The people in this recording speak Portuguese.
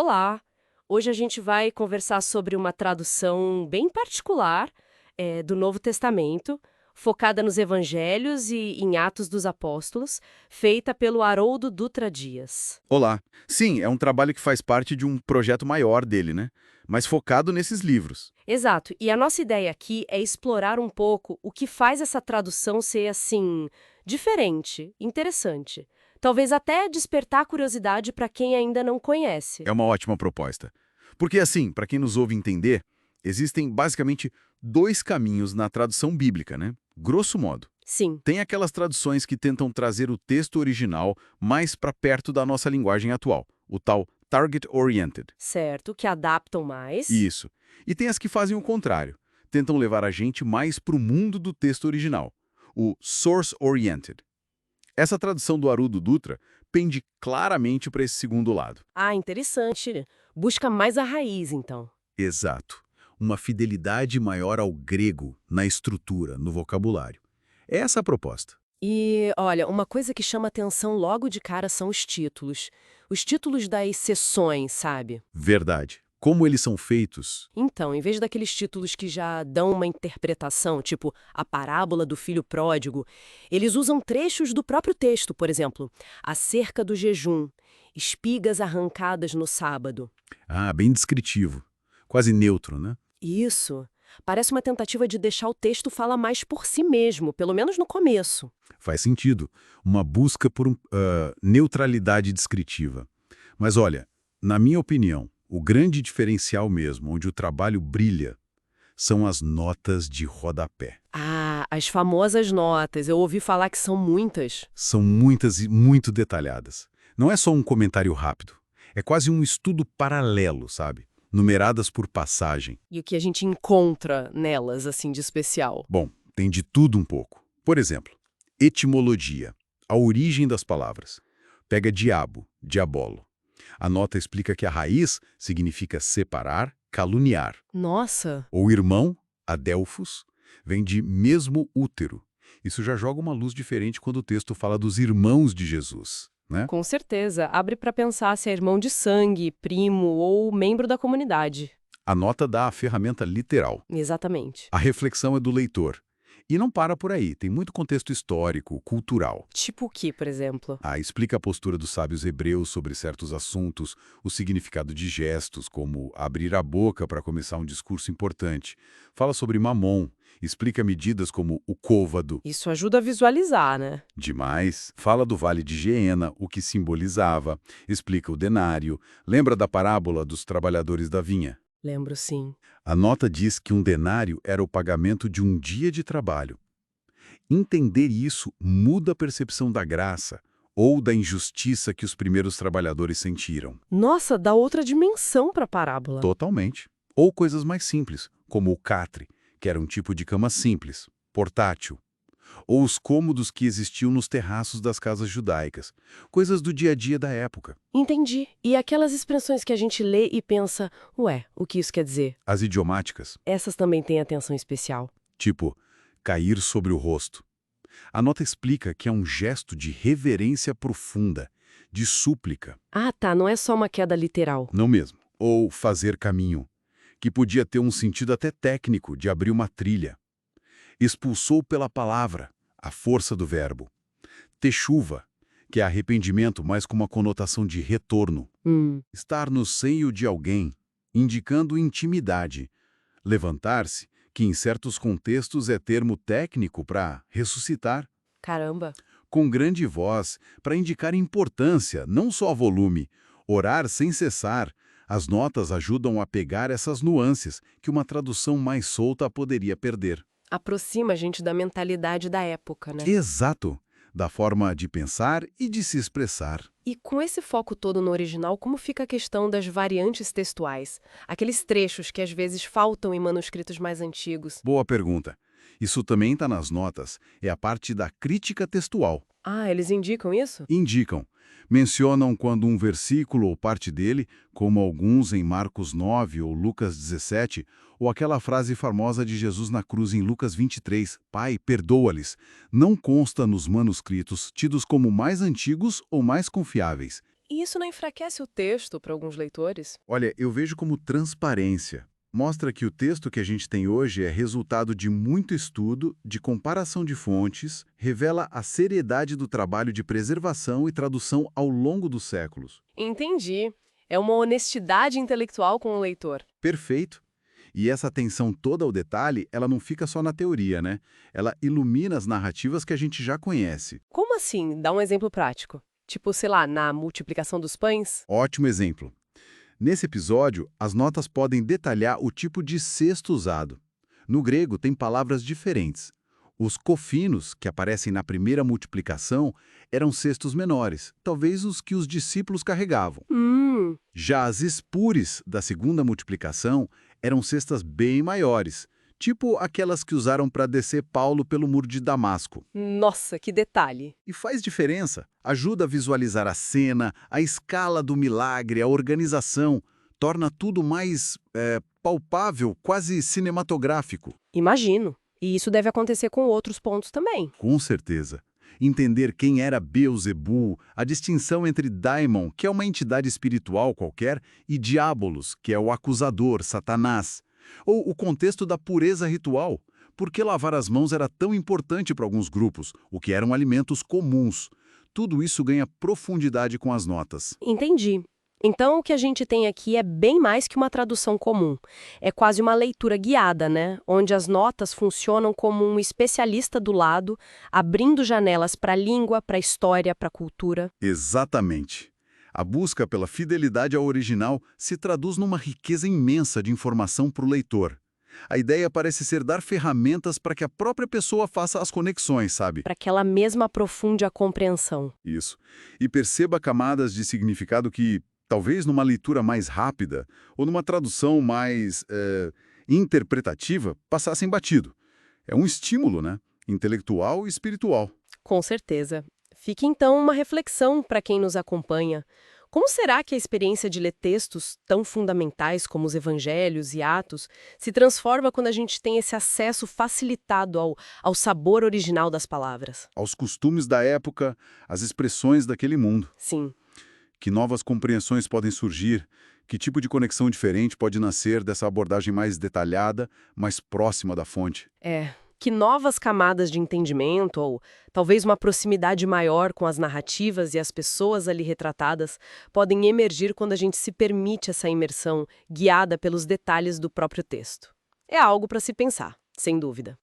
Olá! Hoje a gente vai conversar sobre uma tradução bem particular do Novo Testamento, focada nos Evangelhos e em Atos dos Apóstolos, feita pelo Haroldo Dutra Dias. Olá. Sim, é um trabalho que faz parte de um projeto maior dele, né? Mas focado nesses livros. Exato, e a nossa ideia aqui é explorar um pouco o que faz essa tradução ser assim, diferente, interessante. Talvez até despertar curiosidade para quem ainda não conhece. É uma ótima proposta. Porque, assim, para quem nos ouve entender, existem basicamente dois caminhos na tradução bíblica, né? Grosso modo. Sim, Tem aquelas traduções que tentam trazer o texto original mais para perto da nossa linguagem atual, o tal target oriented. certo, que adaptam mais. Isso. E tem as que fazem o contrário, tentam levar a gente mais para o mundo do texto original, o source oriented. Essa tradução do Haroldo Dutra pende claramente para esse segundo lado. Ah, interessante. Busca mais a raiz, então. Exato. Uma fidelidade maior ao grego, na estrutura, no vocabulário. É essa a proposta. E, olha, uma coisa que chama atenção logo de cara são os títulos. Os títulos das seções, sabe? Verdade. Como eles são feitos? Então, em vez daqueles títulos que já dão uma interpretação, tipo a parábola do filho pródigo, eles usam trechos do próprio texto, por exemplo, acerca do jejum, espigas arrancadas no sábado. Ah, bem descritivo. Quase neutro, né? Isso. Parece uma tentativa de deixar o texto falar mais por si mesmo, pelo menos no começo. Faz sentido. Uma busca por neutralidade descritiva. Mas olha, na minha opinião, o grande diferencial mesmo, onde o trabalho brilha, são as notas de rodapé. Ah, as famosas notas. Eu ouvi falar que são muitas. São muitas e muito detalhadas. Não é só um comentário rápido. É quase um estudo paralelo, sabe? Numeradas por passagem. E o que a gente encontra nelas, assim, de especial? Bom, tem de tudo um pouco. Por exemplo, etimologia, a origem das palavras. Pega diabo, diabolo. A nota explica que a raiz significa separar, caluniar. Nossa, Ou irmão, adelfos, vem de mesmo útero. Isso já joga uma luz diferente quando o texto fala dos irmãos de Jesus, né? com certeza. Abre para pensar se é irmão de sangue, primo ou membro da comunidade. A nota dá a ferramenta literal. Exatamente. A reflexão é do leitor. E não para por aí, tem muito contexto histórico, cultural. Tipo o que, por exemplo? Explica a postura dos sábios hebreus sobre certos assuntos, o significado de gestos, como abrir a boca para começar um discurso importante. Fala sobre Mamon, explica medidas como o côvado. Isso ajuda a visualizar, né? Demais. Fala do Vale de Geena, o que simbolizava. Explica o denário. Lembra da parábola dos trabalhadores da vinha? Lembro sim. A nota diz que um denário era o pagamento de um dia de trabalho. Entender isso muda a percepção da graça ou da injustiça que os primeiros trabalhadores sentiram. Nossa, dá outra dimensão para a parábola. Totalmente. Ou coisas mais simples, como o catre, que era um tipo de cama simples, portátil. Ou os cômodos que existiam nos terraços das casas judaicas. Coisas do dia a dia da época. Entendi. E aquelas expressões que a gente lê e pensa, ué, o que isso quer dizer? As idiomáticas, Essas também têm atenção especial. tipo cair sobre o rosto. A nota explica que é um gesto de reverência profunda, de súplica, Ah, tá, não é só uma queda literal. não mesmo? Ou fazer caminho, que podia ter um sentido até técnico de abrir uma trilha. Expulsou pela palavra, a força do verbo. Teshuva, que é arrependimento, mas com uma conotação de retorno. Estar no seio de alguém, indicando intimidade. Levantar-se, que em certos contextos é termo técnico para ressuscitar. Caramba. Com grande voz, para indicar importância, não só volume. Orar sem cessar. As notas ajudam a pegar essas nuances que uma tradução mais solta poderia perder. Aproxima a gente da mentalidade da época, né? Exato, da forma de pensar e de se expressar. E com esse foco todo no original, como fica a questão das variantes textuais? Aqueles trechos que às vezes faltam em manuscritos mais antigos. Boa pergunta. Isso também está nas notas, é a parte da crítica textual. Ah, eles indicam isso? Indicam, mencionam quando um versículo ou parte dele, como alguns em Marcos 9 ou Lucas 17, ou aquela frase famosa de Jesus na cruz em Lucas 23, Pai, perdoa-lhes, não consta nos manuscritos tidos como mais antigos ou mais confiáveis. E isso não enfraquece o texto para alguns leitores? Olha, eu vejo como transparência. Mostra que o texto que a gente tem hoje é resultado de muito estudo, de comparação de fontes, revela a seriedade do trabalho de preservação e tradução ao longo dos séculos. Entendi. É uma honestidade intelectual com o leitor. Perfeito. E essa atenção toda ao detalhe, ela não fica só na teoria, né? Ela ilumina as narrativas que a gente já conhece. Como assim? Dá um exemplo prático. Tipo, sei lá, na multiplicação dos pães? Ótimo exemplo. Nesse episódio, as notas podem detalhar o tipo de cesto usado. No grego, tem palavras diferentes. Os cofinos, que aparecem na primeira multiplicação, eram cestos menores, talvez os que os discípulos carregavam. Já as espures da segunda multiplicação eram cestas bem maiores, tipo aquelas que usaram para descer Paulo pelo muro de Damasco. Nossa, que detalhe. E faz diferença, ajuda a visualizar a cena, a escala do milagre, a organização, torna tudo mais palpável, quase cinematográfico. Imagino. E isso deve acontecer com outros pontos também. Com certeza. Entender quem era Beelzebul, a distinção entre Daimon, que é uma entidade espiritual qualquer, e Diabolos, que é o acusador, Satanás. Ou o contexto da pureza ritual. Por que lavar as mãos era tão importante para alguns grupos, o que eram alimentos comuns? Tudo isso ganha profundidade com as notas. Entendi. Então, o que a gente tem aqui é bem mais que uma tradução comum. É quase uma leitura guiada, né? Onde as notas funcionam como um especialista do lado, abrindo janelas para a língua, para a história, para a cultura. Exatamente. A busca pela fidelidade ao original se traduz numa riqueza imensa de informação para o leitor. A ideia parece ser dar ferramentas para que a própria pessoa faça as conexões, sabe? Para que ela mesma aprofunde a compreensão. Isso. E perceba camadas de significado que, talvez numa leitura mais rápida ou numa tradução mais interpretativa, passassem batido. É um estímulo, né? Intelectual e espiritual. Com certeza. Fica então uma reflexão para quem nos acompanha. Como será que a experiência de ler textos tão fundamentais como os Evangelhos e Atos se transforma quando a gente tem esse acesso facilitado ao sabor original das palavras? Aos costumes da época, às expressões daquele mundo. Sim. Que novas compreensões podem surgir? Que tipo de conexão diferente pode nascer dessa abordagem mais detalhada, mais próxima da fonte? Que novas camadas de entendimento, ou talvez uma proximidade maior com as narrativas e as pessoas ali retratadas, podem emergir quando a gente se permite essa imersão guiada pelos detalhes do próprio texto. É algo para se pensar, sem dúvida.